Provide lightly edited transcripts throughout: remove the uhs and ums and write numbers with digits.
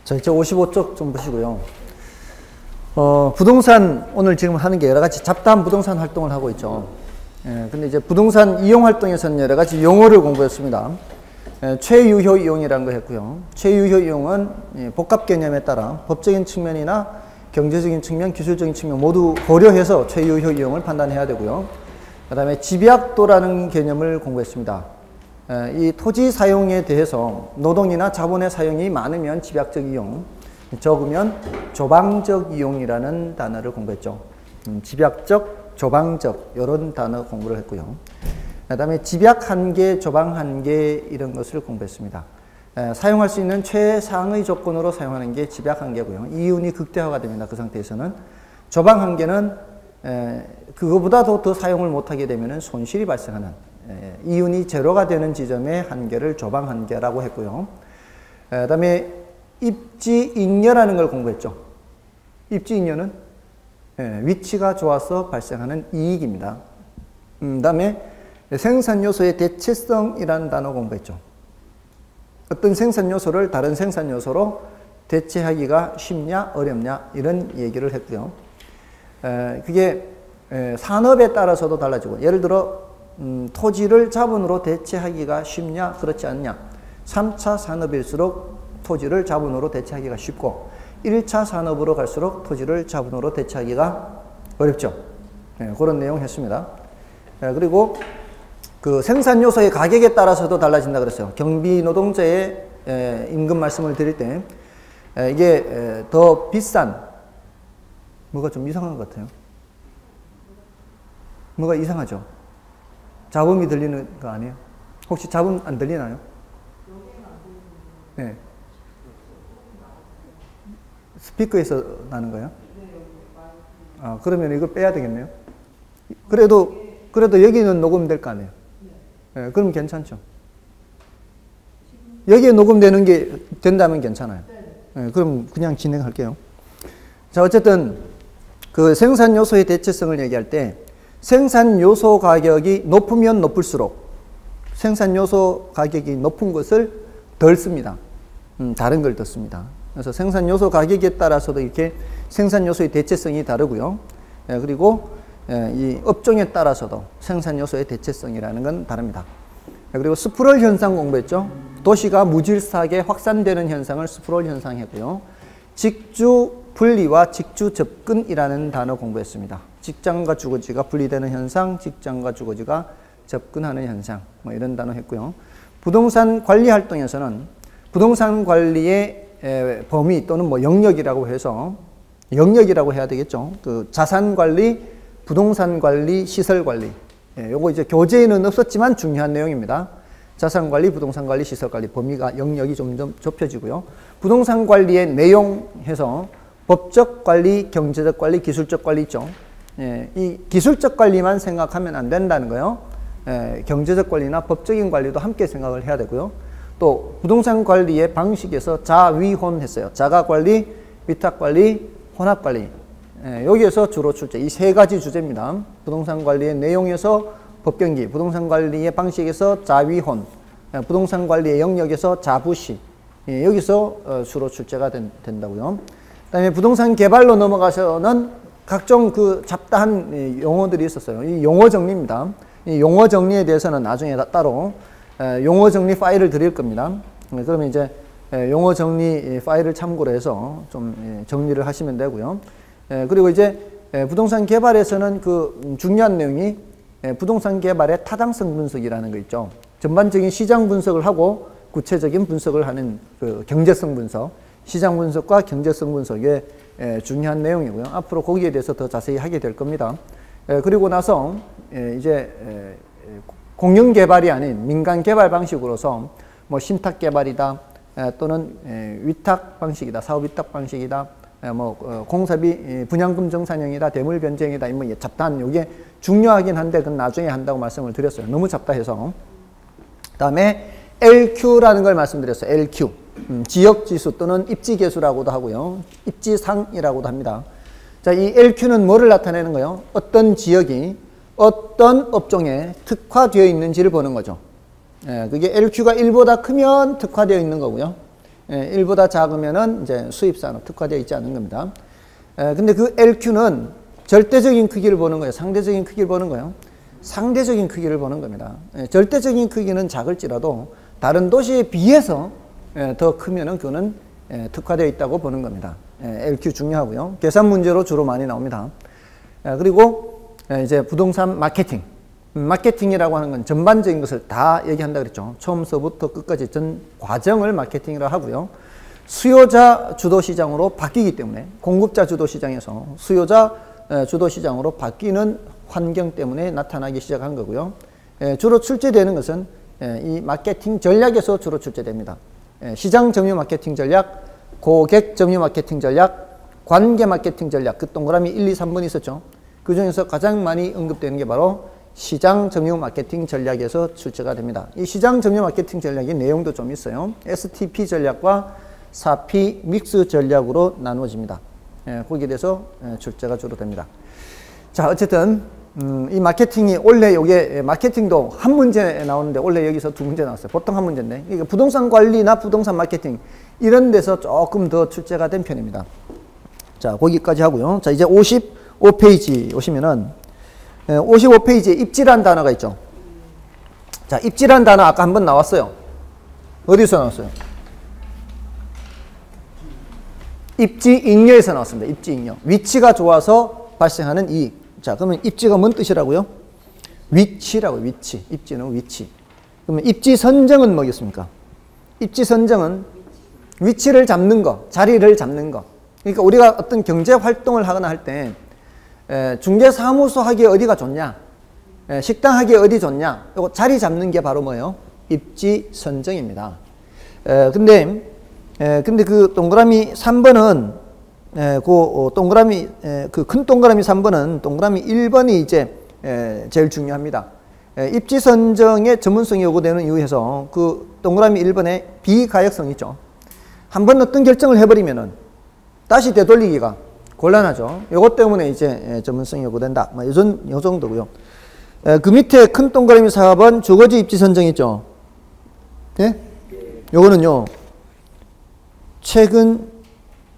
자, 이제 55쪽 좀 보시고요. 부동산, 오늘 지금 하는 게 여러 가지 잡다한 부동산 활동을 하고 있죠. 근데 이제 부동산 이용 활동에서는 여러 가지 용어를 공부했습니다. 최유효 이용이라는 거 했고요. 최유효 이용은 복합 개념에 따라 법적인 측면이나 경제적인 측면, 기술적인 측면 모두 고려해서 최유효 이용을 판단해야 되고요. 그 다음에 집약도라는 개념을 공부했습니다. 이 토지 사용에 대해서 노동이나 자본의 사용이 많으면 집약적 이용, 적으면 조방적 이용이라는 단어를 공부했죠. 집약적, 조방적 이런 단어 공부를 했고요. 그 다음에 집약 한계, 조방 한계 이런 것을 공부했습니다. 사용할 수 있는 최상의 조건으로 사용하는 게 집약 한계고요. 이윤이 극대화가 됩니다. 그 상태에서는. 조방 한계는 그거보다도 더 사용을 못하게 되면 손실이 발생하는 이윤이 제로가 되는 지점의 한계를 조방 한계라고 했고요. 그 다음에 입지잉여라는 걸 공부했죠. 입지잉여는 위치가 좋아서 발생하는 이익입니다. 그 다음에 생산요소의 대체성이라는 단어 공부했죠. 어떤 생산요소를 다른 생산요소로 대체하기가 쉽냐 어렵냐 이런 얘기를 했고요. 그게 산업에 따라서도 달라지고, 예를 들어 토지를 자본으로 대체하기가 쉽냐 그렇지 않냐. 3차 산업일수록 토지를 자본으로 대체하기가 쉽고 1차 산업으로 갈수록 토지를 자본으로 대체하기가 어렵죠. 그런 내용 했습니다. 그리고 그 생산 요소의 가격에 따라서도 달라진다 그랬어요. 경비 노동자의 임금 말씀을 드릴 때 이게 더 비싼, 뭐가 좀 이상한 것 같아요. 뭐가 이상하죠? 잡음이 들리는 거 아니에요? 혹시 잡음 안 들리나요? 네. 스피커에서 나는 거예요? 아, 그러면 이거 빼야 되겠네요. 그래도 여기는 녹음될 거 아니에요? 네, 그럼 괜찮죠. 여기에 녹음되는 게 된다면 괜찮아요. 네, 그럼 그냥 진행할게요. 자, 어쨌든 그 생산 요소의 대체성을 얘기할 때 생산 요소 가격이 높으면 높을수록 생산 요소 가격이 높은 것을 덜 씁니다. 다른 걸 더 씁니다. 그래서 생산 요소 가격에 따라서도 이렇게 생산 요소의 대체성이 다르고요. 그리고 이 업종에 따라서도 생산 요소의 대체성이라는 건 다릅니다. 그리고 스프롤 현상 공부했죠. 도시가 무질서하게 확산되는 현상을 스프롤 현상 했고요. 직주 분리와 직주 접근이라는 단어 공부했습니다. 직장과 주거지가 분리되는 현상, 직장과 주거지가 접근하는 현상, 뭐 이런 단어 했고요. 부동산 관리 활동에서는 부동산 관리의 범위 또는 뭐 영역이라고 해서, 영역이라고 해야 되겠죠. 그 자산 관리, 부동산 관리, 시설 관리. 요거 이제 교재에는 없었지만 중요한 내용입니다. 자산 관리, 부동산 관리, 시설 관리 범위가 영역이 점점 좁혀지고요. 부동산 관리의 내용 해서 법적 관리, 경제적 관리, 기술적 관리 있죠. 이 기술적 관리만 생각하면 안 된다는 거예요. 경제적 관리나 법적인 관리도 함께 생각을 해야 되고요. 또 부동산 관리의 방식에서 자위혼 했어요. 자가 관리, 위탁 관리, 혼합 관리. 여기에서 주로 출제. 이 세 가지 주제입니다. 부동산 관리의 내용에서 법경기, 부동산 관리의 방식에서 자위혼, 부동산 관리의 영역에서 자부시. 여기서 주로 출제가 된다고요. 그다음에 부동산 개발로 넘어가서는 각종 그 잡다한 용어들이 있었어요. 이 용어 정리입니다. 이 용어 정리에 대해서는 나중에 따로 용어 정리 파일을 드릴 겁니다. 그러면 이제 용어 정리 파일을 참고로 해서 좀 정리를 하시면 되고요. 그리고 이제 부동산 개발에서는 그 중요한 내용이 부동산 개발의 타당성 분석이라는 거 있죠. 전반적인 시장 분석을 하고 구체적인 분석을 하는 그 경제성 분석, 시장 분석과 경제성 분석의 중요한 내용이고요. 앞으로 거기에 대해서 더 자세히 하게 될 겁니다. 그리고 나서 이제 공영 개발이 아닌 민간 개발 방식으로서 뭐 신탁 개발이다, 또는 위탁 방식이다, 사업 위탁 방식이다, 뭐 공사비 분양금 정산형이다, 대물 변제형이다, 뭐 잡다한 요게 중요하긴 한데 그건 나중에 한다고 말씀을 드렸어요. 너무 잡다해서. 그다음에 LQ라는 걸 말씀드렸어요. LQ. 지역지수 또는 입지계수라고도 하고요. 입지상이라고도 합니다. 자, 이 LQ는 뭐를 나타내는 거예요? 어떤 지역이 어떤 업종에 특화되어 있는지를 보는 거죠. 그게 LQ가 1보다 크면 특화되어 있는 거고요. 예, 1보다 작으면은 이제 수입산업 특화되어 있지 않은 겁니다. 근데 그 LQ는 절대적인 크기를 보는 거예요. 상대적인 크기를 보는 거예요. 상대적인 크기를 보는 겁니다. 예, 절대적인 크기는 작을지라도 다른 도시에 비해서 더 크면은 그거는 특화되어 있다고 보는 겁니다. LQ 중요하고요. 계산 문제로 주로 많이 나옵니다. 그리고 이제 부동산 마케팅. 마케팅이라고 하는 건 전반적인 것을 다 얘기한다 그랬죠. 처음서부터 끝까지 전 과정을 마케팅이라고 하고요. 수요자 주도 시장으로 바뀌기 때문에 공급자 주도 시장에서 수요자 주도 시장으로 바뀌는 환경 때문에 나타나기 시작한 거고요. 주로 출제되는 것은 이 마케팅 전략에서 주로 출제됩니다. 시장 점유 마케팅 전략, 고객 점유 마케팅 전략, 관계 마케팅 전략, 그 동그라미 1, 2, 3번 있었죠. 그 중에서 가장 많이 언급되는 게 바로 시장 점유 마케팅 전략에서 출제가 됩니다. 이 시장 점유 마케팅 전략의 내용도 좀 있어요. STP 전략과 4P 믹스 전략으로 나누어집니다. 거기에 대해서 출제가 주로 됩니다. 자, 어쨌든 이 마케팅이 원래 이게 마케팅도 한 문제 나오는데 원래 여기서 두 문제 나왔어요. 보통 한 문제인데 그러니까 부동산 관리나 부동산 마케팅 이런 데서 조금 더 출제가 된 편입니다. 자, 거기까지 하고요. 자, 이제 55페이지 오시면은 55페이지에 입지란 단어가 있죠. 자, 입지란 단어 아까 한번 나왔어요. 어디서 나왔어요? 입지잉여에서 나왔습니다. 입지잉여. 위치가 좋아서 발생하는 이익. 자, 그러면 입지가 뭔 뜻이라고요? 위치라고요. 위치. 입지는 위치. 그러면 입지 선정은 뭐겠습니까? 입지 선정은 위치를 잡는 거, 자리를 잡는 거. 그러니까 우리가 어떤 경제 활동을 하거나 할 때 중개사무소 하기에 어디가 좋냐? 식당 하기에 어디 좋냐? 이거 자리 잡는 게 바로 뭐예요? 입지 선정입니다. 근데 그 동그라미 3번은 동그라미 그 큰 동그라미 3번은 동그라미 1번이 이제 제일 중요합니다. 입지 선정의 전문성이 요구되는 이유에서 그 동그라미 1번에 비가역성이 있죠. 한번 어떤 결정을 해버리면은 다시 되돌리기가 곤란하죠. 요것 때문에 이제 전문성이 요구된다. 뭐 요 정도고요. 그 밑에 큰 동그라미 4번 주거지 입지 선정 있죠. 예? 요거는요. 최근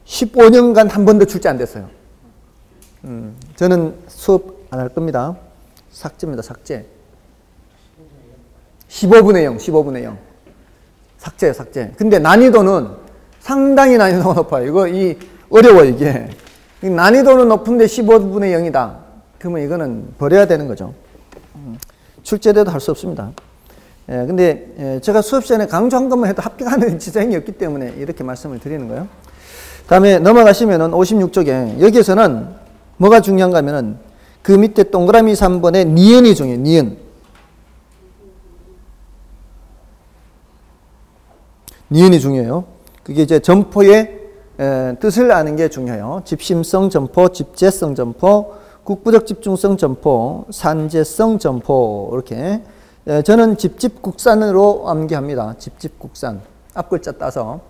15년간 한 번도 출제 안 됐어요. 저는 수업 안 할 겁니다. 삭제입니다. 삭제. 15분의 0, 15분의 0. 삭제예요, 삭제. 근데 난이도는 상당히 난이도가 높아요. 어려워요, 이게. 난이도는 높은데 15분의 0이다. 그러면 이거는 버려야 되는 거죠. 출제돼도 할 수 없습니다. 근데 제가 수업 시간에 강조한 것만 해도 합격하는 지장이 없기 때문에 이렇게 말씀을 드리는 거예요. 다음에 넘어가시면은 56쪽에 여기에서는 뭐가 중요한가 하면은 그 밑에 동그라미 3번에 니은이 중요해요. 니은. 니은이 중요해요. 그게 이제 점포의 뜻을 아는 게 중요해요. 집심성 점포, 집재성 점포, 국부적 집중성 점포, 산재성 점포 이렇게 저는 집집국산으로 암기합니다. 집집국산 앞글자 따서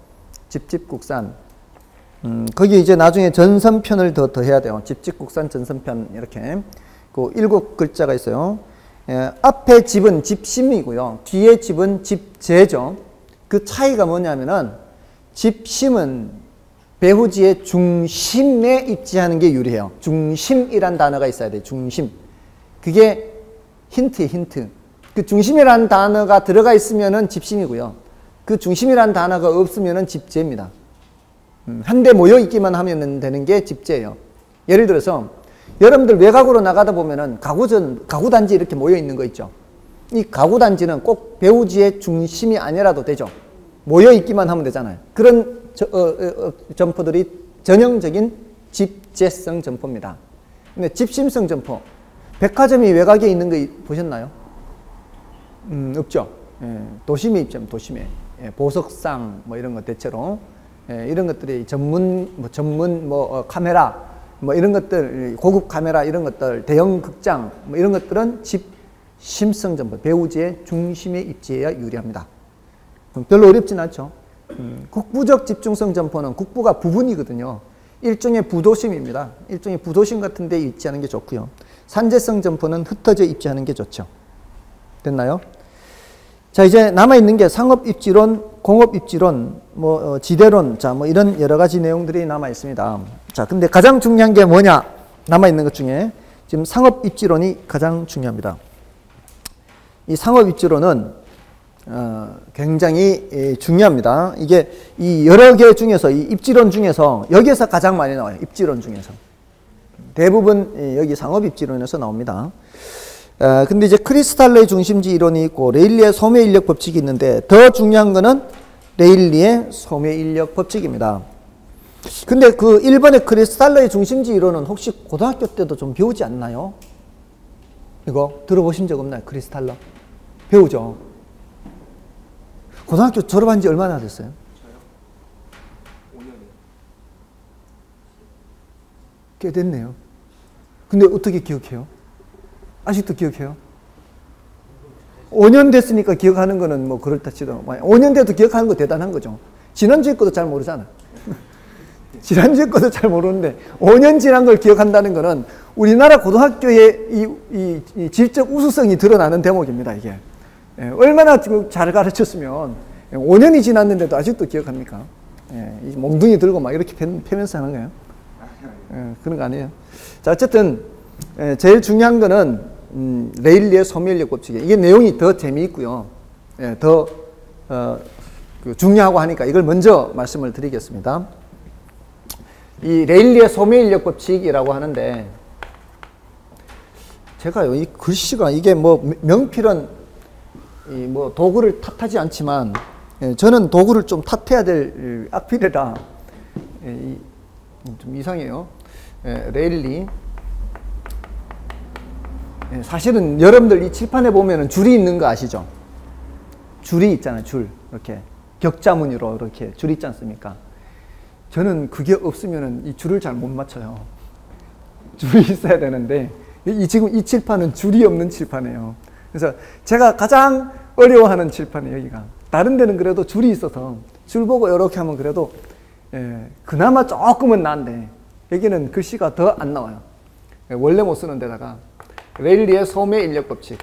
집집국산 거기 이제 나중에 전선편을 더해야 돼요. 집집국산 전선편 이렇게 그 7글자가 있어요. 앞에 집은 집심이고요. 뒤에 집은 집재죠. 그 차이가 뭐냐면은 집심은 배후지의 중심에 입지하는 게 유리해요. 중심이란 단어가 있어야 돼요. 중심. 그게 힌트예요. 힌트. 그 중심이라는 단어가 들어가 있으면은 집심이고요. 그 중심이라는 단어가 없으면은 집재입니다. 한데 모여 있기만 하면 되는 게 집재예요. 예를 들어서 여러분들 외곽으로 나가다 보면은 가구단지 이렇게 모여 있는 거 있죠. 이 가구단지는 꼭 배후지의 중심이 아니라도 되죠. 모여 있기만 하면 되잖아요. 그런 점포들이 전형적인 집재성 점포입니다. 근데 집심성 점포, 백화점이 외곽에 있는 거 보셨나요? 없죠. 도심에 있죠. 도심에 보석상 뭐 이런 것 대체로 이런 것들이 전문 카메라 뭐 이런 것들 고급 카메라 이런 것들 대형 극장 뭐 이런 것들은 집심성 점포, 배후지의 중심에 입지해야 유리합니다. 별로 어렵진 않죠. 국부적 집중성 점포는 국부가 부분이거든요. 일종의 부도심입니다. 일종의 부도심 같은 데 입지하는 게 좋고요. 산재성 점포는 흩어져 입지하는 게 좋죠. 됐나요? 자, 이제 남아있는 게 상업입지론, 공업입지론, 지대론, 자, 이런 여러 가지 내용들이 남아있습니다. 자, 근데 가장 중요한 게 뭐냐? 남아있는 것 중에 지금 상업입지론이 가장 중요합니다. 이 상업입지론은 굉장히 중요합니다. 이게 이 여러 개 중에서, 이 입지론 중에서 여기에서 가장 많이 나와요. 입지론 중에서. 대부분 여기 상업입지론에서 나옵니다. 근데 이제 크리스탈로의 중심지 이론이 있고 레일리의 소매인력 법칙이 있는데 더 중요한 거는 레일리의 소매인력 법칙입니다. 근데 그 1번의 크리스탈로의 중심지 이론은 혹시 고등학교 때도 좀 배우지 않나요? 이거 들어보신 적 없나요? 크리스탈로? 배우죠? 고등학교 졸업한 지 얼마나 됐어요? 저요? 5년이요. 꽤 됐네요. 근데 어떻게 기억해요? 아직도 기억해요? 5년 됐으니까 기억하는 거는 뭐 그렇다 치도 5년 돼도 기억하는 거 대단한 거죠. 지난주에 것도 잘 모르잖아. 지난주에 것도 잘 모르는데 5년 지난 걸 기억한다는 거는 우리나라 고등학교의 이 질적 우수성이 드러나는 대목입니다. 이게 얼마나 잘 가르쳤으면 5년이 지났는데도 아직도 기억합니까? 이 몽둥이 들고 막 이렇게 패면서 하는 거예요. 그런 거 아니에요. 자, 어쨌든 제일 중요한 거는 레일리의 소매인력 법칙이에요. 이게 내용이 더 재미있고요. 더 중요하고 하니까 이걸 먼저 말씀을 드리겠습니다. 이 레일리의 소매인력 법칙이라고 하는데 제가요, 이 글씨가 이게 명필은 뭐 도구를 탓하지 않지만 저는 도구를 좀 탓해야 될 악필이라 좀 이상해요. 레일리. 사실은 여러분들 이 칠판에 보면은 줄이 있는 거 아시죠? 줄이 있잖아요, 줄. 이렇게 격자무늬로 이렇게 줄 있지 않습니까? 저는 그게 없으면은 이 줄을 잘 못 맞춰요. 줄이 있어야 되는데 지금 이 칠판은 줄이 없는 칠판이에요. 그래서 제가 가장 어려워하는 칠판이에요, 여기가. 다른 데는 그래도 줄이 있어서 줄 보고 이렇게 하면 그래도 그나마 조금은 나은데 여기는 글씨가 더 안 나와요. 원래 못 쓰는 데다가 레일리의 소매인력 법칙.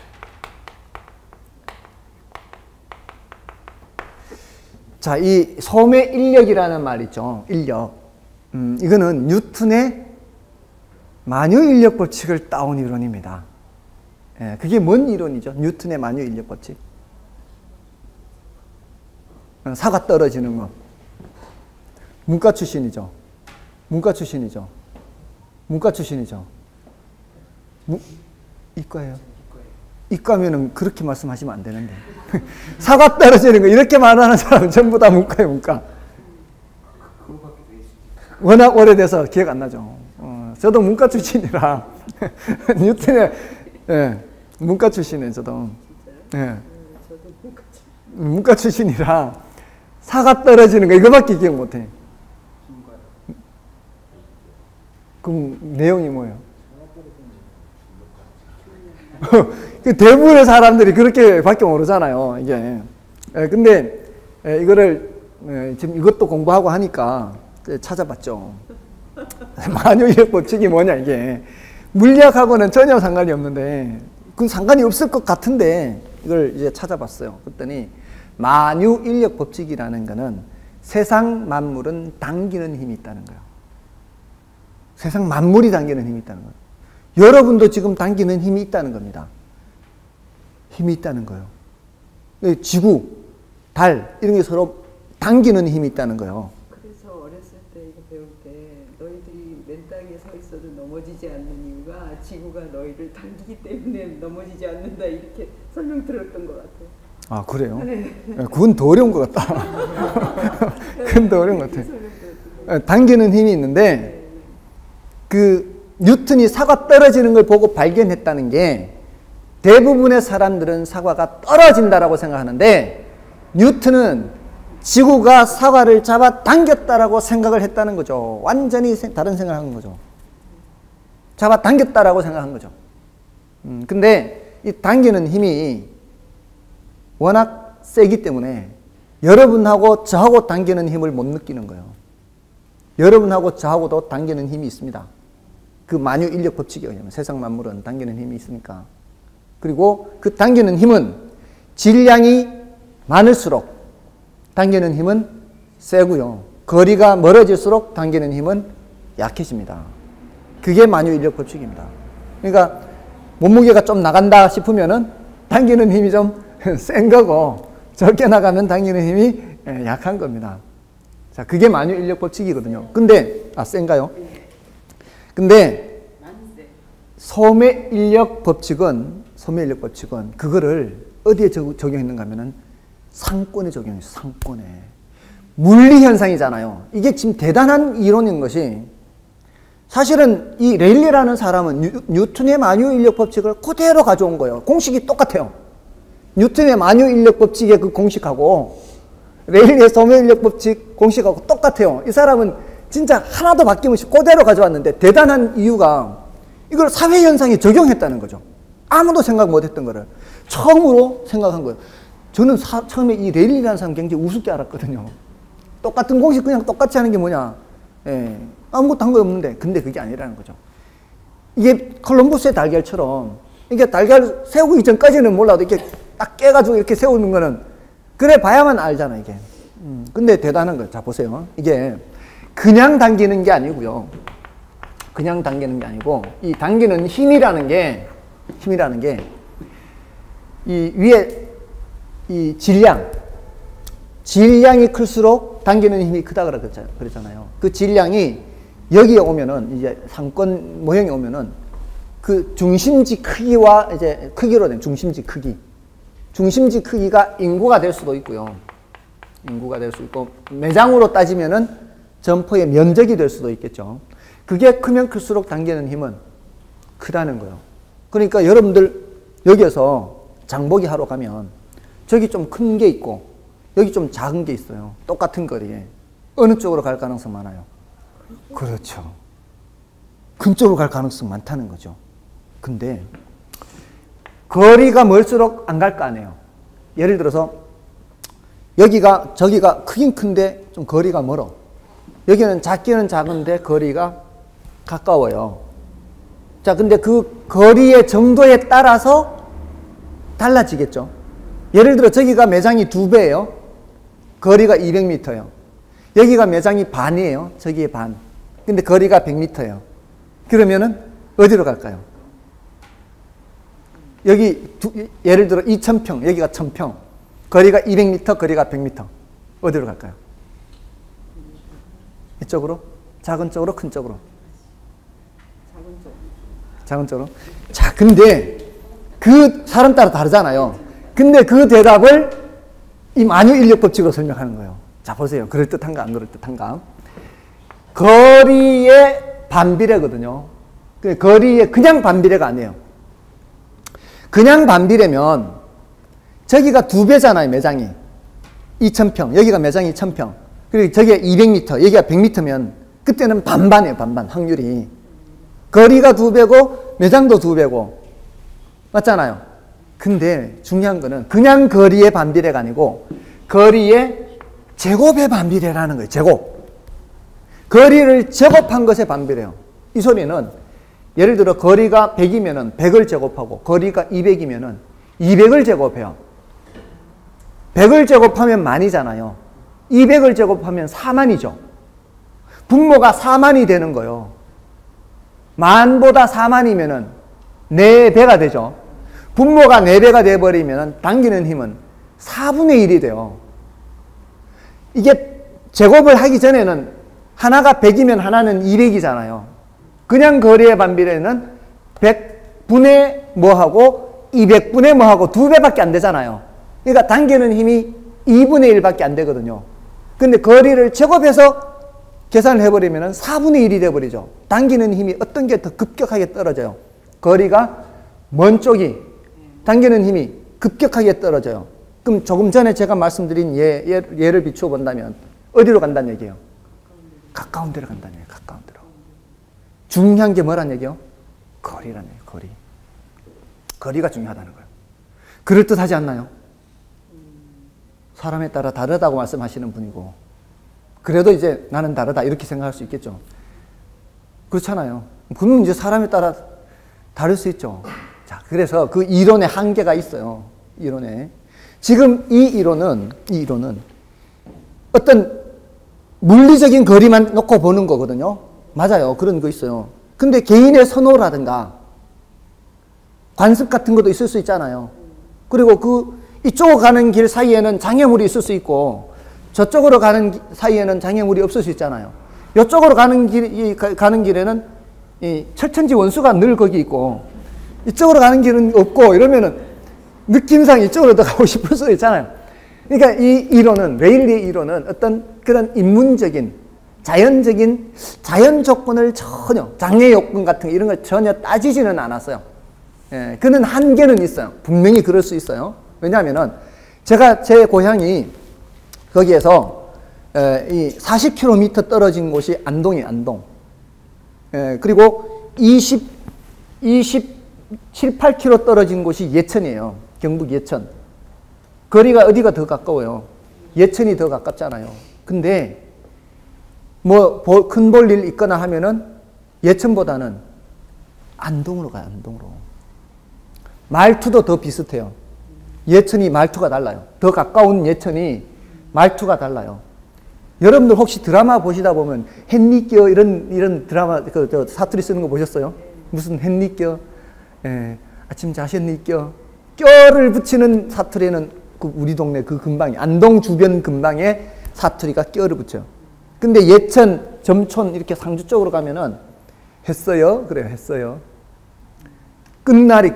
자, 이 소매인력이라는 말 있죠. 인력. 이거는 뉴턴의 만유인력 법칙을 따온 이론입니다. 그게 뭔 이론이죠? 뉴턴의 만유인력 법칙. 사가 떨어지는 거. 문과 출신이죠. 문과 출신이죠. 문과 출신이죠. 이과예요. 이과면은 그렇게 말씀하시면 안 되는데. 사과 떨어지는 거 이렇게 말하는 사람은 전부 다 문과예요, 문과. 워낙 오래돼서 기억 안 나죠. 저도 문과 출신이라 뉴턴의 문과 출신이에요, 저도. 문과 출신이라 사과 떨어지는 거 이거밖에 기억 못해. 그럼 내용이 뭐예요? 대부분의 사람들이 그렇게 밖에 모르잖아요, 이게. 근데 이거를 지금 이것도 공부하고 하니까 찾아봤죠. 만유인력 법칙이 뭐냐, 이게. 물리학하고는 전혀 상관이 없는데, 그건 상관이 없을 것 같은데, 이걸 이제 찾아봤어요. 그랬더니, 만유인력 법칙이라는 거는 세상 만물은 당기는 힘이 있다는 거예요. 세상 만물이 당기는 힘이 있다는 거예요. 여러분도 지금 당기는 힘이 있다는 겁니다. 힘이 있다는 거예요. 지구, 달 이런 게 서로 당기는 힘이 있다는 거예요. 그래서 어렸을 때 이거 배울 때 너희들이 맨 땅에 서 있어도 넘어지지 않는 이유가 지구가 너희를 당기기 때문에 넘어지지 않는다 이렇게 설명 들었던 것 같아요. 아, 그래요? 네. 그건 더 어려운 것 같다. 그건 더 어려운 것 같아요. 당기는 힘이 있는데 그 뉴턴이 사과 떨어지는 걸 보고 발견했다는 게 대부분의 사람들은 사과가 떨어진다라고 생각하는데 뉴턴은 지구가 사과를 잡아 당겼다라고 생각을 했다는 거죠. 완전히 다른 생각을 한 거죠. 잡아 당겼다라고 생각한 거죠. 근데 이 당기는 힘이 워낙 세기 때문에 여러분하고 저하고 당기는 힘을 못 느끼는 거예요. 여러분하고 저하고도 당기는 힘이 있습니다. 그 만유인력 법칙에 의하면 세상 만물은 당기는 힘이 있으니까. 그리고 그 당기는 힘은 질량이 많을수록 당기는 힘은 세고요. 거리가 멀어질수록 당기는 힘은 약해집니다. 그게 만유인력 법칙입니다. 그러니까 몸무게가 좀 나간다 싶으면은 당기는 힘이 좀 센 거고, 적게 나가면 당기는 힘이 약한 겁니다. 자, 그게 만유인력 법칙이거든요. 근데, 센가요? 근데, 소매인력 법칙은, 그거를 어디에 적용했는가 하면은 상권에 적용했어요. 상권에. 물리현상이잖아요. 이게 지금 대단한 이론인 것이, 사실은 이 레일리라는 사람은 뉴턴의 만유인력 법칙을 그대로 가져온 거예요. 공식이 똑같아요. 뉴턴의 만유인력 법칙의 그 공식하고 레일리의 소매인력 법칙 공식하고 똑같아요. 이 사람은 진짜 하나도 바뀜없이 그대로 가져왔는데, 대단한 이유가 이걸 사회현상에 적용했다는 거죠. 아무도 생각 못했던 거를 처음으로 생각한 거예요. 저는 처음에 이 레일리라는 사람 굉장히 우습게 알았거든요. 똑같은 공식 그냥 똑같이 하는 게 뭐냐. 아무것도 한 거 없는데. 근데 그게 아니라는 거죠. 이게 콜럼버스의 달걀처럼, 이게 달걀 세우기 이전까지는 몰라도 이렇게 딱 깨가지고 이렇게 세우는 거는 그래 봐야만 알잖아, 이게. 근데 대단한 거예요. 자, 보세요. 이게 그냥 당기는 게 아니고요. 그냥 당기는 게 아니고, 이 당기는 힘이라는 게, 이 위에 이 질량이 클수록 당기는 힘이 크다 그랬잖아요. 그 질량이 여기에 오면은, 이제 상권 모형에 오면은 그 중심지 크기와 이제 크기로 된 중심지 크기가 인구가 될 수도 있고요. 인구가 될 수 있고, 매장으로 따지면은 점포의 면적이 될 수도 있겠죠. 그게 크면 클수록 당기는 힘은 크다는 거예요. 그러니까 여러분들 여기에서 장보기 하러 가면 저기 좀 큰 게 있고 여기 좀 작은 게 있어요. 똑같은 거리에. 어느 쪽으로 갈 가능성 많아요? 그렇죠. 큰 쪽으로 갈 가능성 많다는 거죠. 근데 거리가 멀수록 안 갈 거 아니에요. 예를 들어서 저기가 크긴 큰데 좀 거리가 멀어. 여기는 작기는 작은데 거리가 가까워요. 자, 근데 그 거리의 정도에 따라서 달라지겠죠. 예를 들어 저기가 매장이 2배예요. 거리가 200m예요. 여기가 매장이 반이에요. 저기에 반. 근데 거리가 100m예요. 그러면은 어디로 갈까요? 여기 예를 들어 2000평, 여기가 1000평. 거리가 200m, 거리가 100m. 어디로 갈까요? 이쪽으로? 작은 쪽으로, 큰 쪽으로? 작은 쪽으로. 자, 근데 그 사람 따라 다르잖아요. 근데 그 대답을 이 만유인력 법칙으로 설명하는 거예요. 자, 보세요. 그럴듯한가 안 그럴듯한가? 거리의 반비례거든요. 거리의 그냥 반비례가 아니에요. 그냥 반비례면 저기가 2배잖아요, 매장이. 2000평. 여기가 매장이 1000평. 그리고 저기가 200m, 여기가 100m면 그때는 반반이에요, 반반. 확률이. 거리가 2배고 매장도 2배고. 맞잖아요. 근데 중요한 거는 그냥 거리의 반비례가 아니고 거리의 제곱의 반비례라는 거예요. 제곱. 거리를 제곱한 것의 반비례예요. 이 소리는 예를 들어 거리가 100이면은 100을 제곱하고 거리가 200이면은 200을 제곱해요. 100을 제곱하면 만이잖아요. 200을 제곱하면 4만이죠. 분모가 4만이 되는 거예요. 만보다 4만이면은 4배가 되죠. 분모가 4배가 돼버리면 당기는 힘은 4분의 1이 돼요. 이게 제곱을 하기 전에는 하나가 100이면 하나는 200이잖아요. 그냥 거리의 반비례는 100분의 뭐하고 200분의 뭐하고 2배밖에 안 되잖아요. 그러니까 당기는 힘이 2분의 1밖에 안 되거든요. 근데 거리를 제곱해서 계산을 해버리면 4분의 1이 돼버리죠. 당기는 힘이 어떤 게 더 급격하게 떨어져요? 거리가 먼 쪽이 당기는 힘이 급격하게 떨어져요. 그럼 조금 전에 제가 말씀드린 예를 비추어 본다면 어디로 간다는 얘기예요? 가까운 데로 간다는 얘기예요. 가까운 데로. 중요한 게 뭐란 얘기예요? 거리라는 얘기예요. 거리. 거리가 중요하다는 거예요. 그럴듯하지 않나요? 사람에 따라 다르다고 말씀하시는 분이고 그래도 이제 나는 다르다 이렇게 생각할 수 있겠죠. 그렇잖아요. 그러면 이제 사람에 따라 다를 수 있죠. 자, 그래서 그 이론의 한계가 있어요. 이론에. 지금 이 이론은 어떤 물리적인 거리만 놓고 보는 거거든요. 맞아요. 그런 거 있어요. 근데 개인의 선호라든가 관습 같은 것도 있을 수 있잖아요. 그리고 이쪽으로 가는 길 사이에는 장애물이 있을 수 있고 저쪽으로 가는 사이에는 장애물이 없을 수 있잖아요. 이쪽으로 가는 길에는 이 철천지 원수가 늘 거기 있고 이쪽으로 가는 길은 없고 이러면은 느낌상 이쪽으로 더 가고 싶을 수도 있잖아요. 그러니까 이 이론은, 레일리의 이론은 어떤 그런 인문적인, 자연적인 자연 조건을 전혀, 장애 요건 같은 이런 걸 전혀 따지지는 않았어요. 예, 그는 한계는 있어요. 분명히 그럴 수 있어요. 왜냐하면은 제 고향이 거기에서 이 40km 떨어진 곳이 안동이에요, 안동. 예, 그리고 27, 8km 떨어진 곳이 예천이에요. 경북 예천. 거리가 어디가 더 가까워요? 예천이 더 가깝잖아요. 근데 큰 볼일 있거나 하면은 예천보다는 안동으로 가요, 안동으로. 말투도 더 비슷해요. 예천이 말투가 달라요. 더 가까운 예천이 말투가 달라요. 여러분들 혹시 드라마 보시다 보면 햇니껴 이런 드라마 사투리 쓰는 거 보셨어요? 무슨 햇니껴, 아침 자셨니껴, 껴를 붙이는 사투리는 우리 동네 그 근방에 안동 주변 근방에 사투리가 껴를 붙여요. 근데 예천, 점촌 이렇게 상주 쪽으로 가면은 했어요, 그래요, 했어요. 끝날이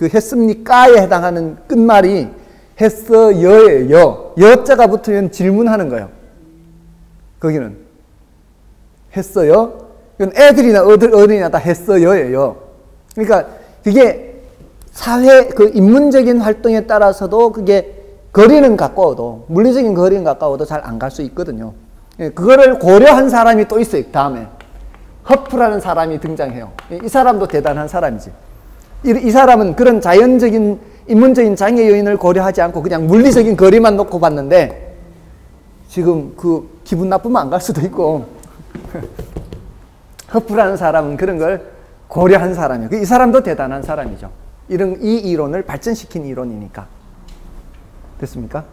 했습니까에 해당하는 끝말이 했어요예요. 여자가 붙으면 질문하는 거예요. 거기는 했어요. 이건 애들이나 어른이나 다 했어요예요. 그러니까 그게 사회 인문적인 활동에 따라서도 그게 거리는 가까워도 물리적인 거리는 가까워도 잘 안 갈 수 있거든요. 그거를 고려한 사람이 또 있어요. 다음에 허프라는 사람이 등장해요. 이 사람도 대단한 사람이지. 이 사람은 그런 자연적인 인문적인 장애 요인을 고려하지 않고 그냥 물리적인 거리만 놓고 봤는데 지금 기분 나쁘면 안 갈 수도 있고 허프라는 사람은 그런 걸 고려한 사람이에요. 이 사람도 대단한 사람이죠. 이 이론을 발전시킨 이론이니까. 됐습니까?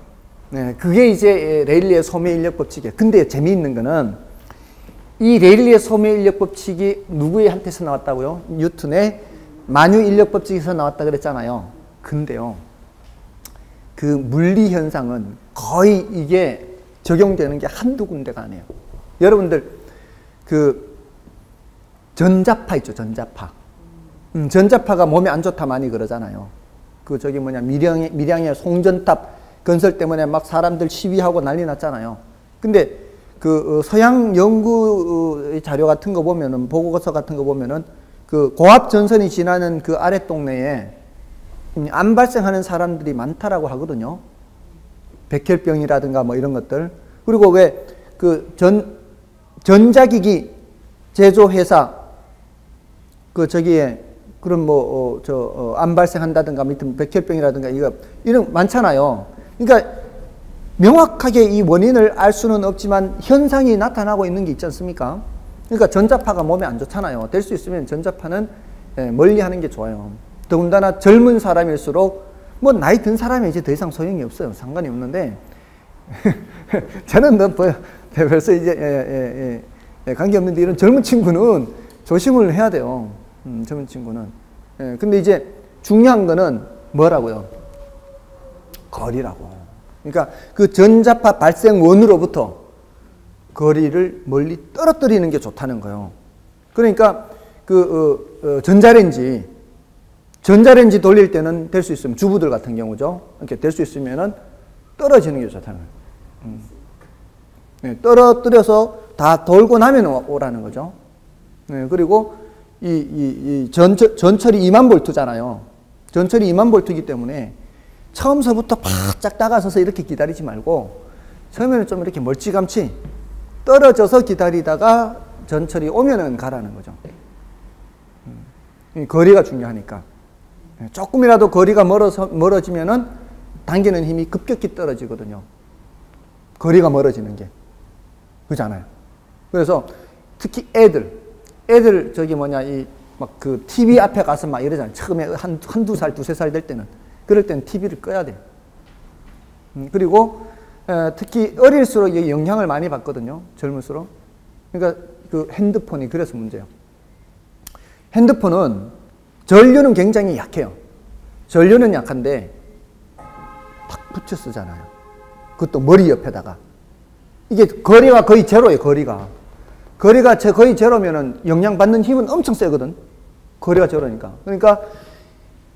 네, 그게 이제 레일리의 소매 인력 법칙이에요. 근데 재미있는 거는 이 레일리의 소매 인력 법칙이 누구한테서 나왔다고요? 뉴턴의 만유 인력 법칙에서 나왔다 그랬잖아요. 근데요, 그 물리 현상은 거의 이게 적용되는 게 한두 군데가 아니에요. 여러분들 전자파 있죠, 전자파. 전자파가 몸에 안 좋다 많이 그러잖아요. 밀양의 송전탑 건설 때문에 막 사람들 시위하고 난리 났잖아요. 근데 서양 연구 자료 같은 거 보면은, 보고서 같은 거 보면은 고압 전선이 지나는 그 아랫 동네에 암 발생하는 사람들이 많다라고 하거든요. 백혈병이라든가 뭐 이런 것들. 그리고 왜 전자기기 제조회사 저기에 그런 암 발생한다든가 밑에 백혈병이라든가 이런 많잖아요. 그러니까 명확하게 이 원인을 알 수는 없지만 현상이 나타나고 있는 게 있지 않습니까? 그러니까 전자파가 몸에 안 좋잖아요. 될 수 있으면 전자파는 멀리 하는 게 좋아요. 더군다나 젊은 사람일수록 나이 든 사람이 이제 더 이상 소용이 없어요. 상관이 없는데 저는 벌써 이제 관계없는데 이런 젊은 친구는 조심을 해야 돼요. 젊은 친구는. 근데 이제 중요한 거는 뭐라고요? 거리라고. 그러니까 그 전자파 발생 원으로부터 거리를 멀리 떨어뜨리는 게 좋다는 거예요. 그러니까 전자레인지 돌릴 때는 될 수 있으면 주부들 같은 경우죠. 이렇게 될 수 있으면은 떨어지는 게 좋다는 거예요. 떨어뜨려서 다 돌고 나면 오라는 거죠. 그리고 전철이 2만 볼트잖아요. 전철이 2만 볼트이기 때문에 처음서부터 바짝 다가서서 이렇게 기다리지 말고 처음에는 좀 이렇게 멀찌감치 떨어져서 기다리다가 전철이 오면은 가라는 거죠. 거리가 중요하니까. 조금이라도 거리가 멀어지면은 당기는 힘이 급격히 떨어지거든요. 거리가 멀어지는 게. 그렇잖아요. 그래서 특히 애들 TV 앞에 가서 막 이러잖아요. 처음에 한두 살, 두세 살 될 때는. 그럴 때는 TV를 꺼야 돼요. 그리고 특히 어릴수록 이게 영향을 많이 받거든요. 젊을수록. 그러니까 그 핸드폰이 그래서 문제예요. 핸드폰은 전류는 굉장히 약해요. 전류는 약한데 탁 붙여 쓰잖아요. 그것도 머리 옆에다가. 이게 거리가 거의 제로예요. 거리가 거의 제로면은 영향 받는 힘은 엄청 세거든. 거리가 제로니까. 그러니까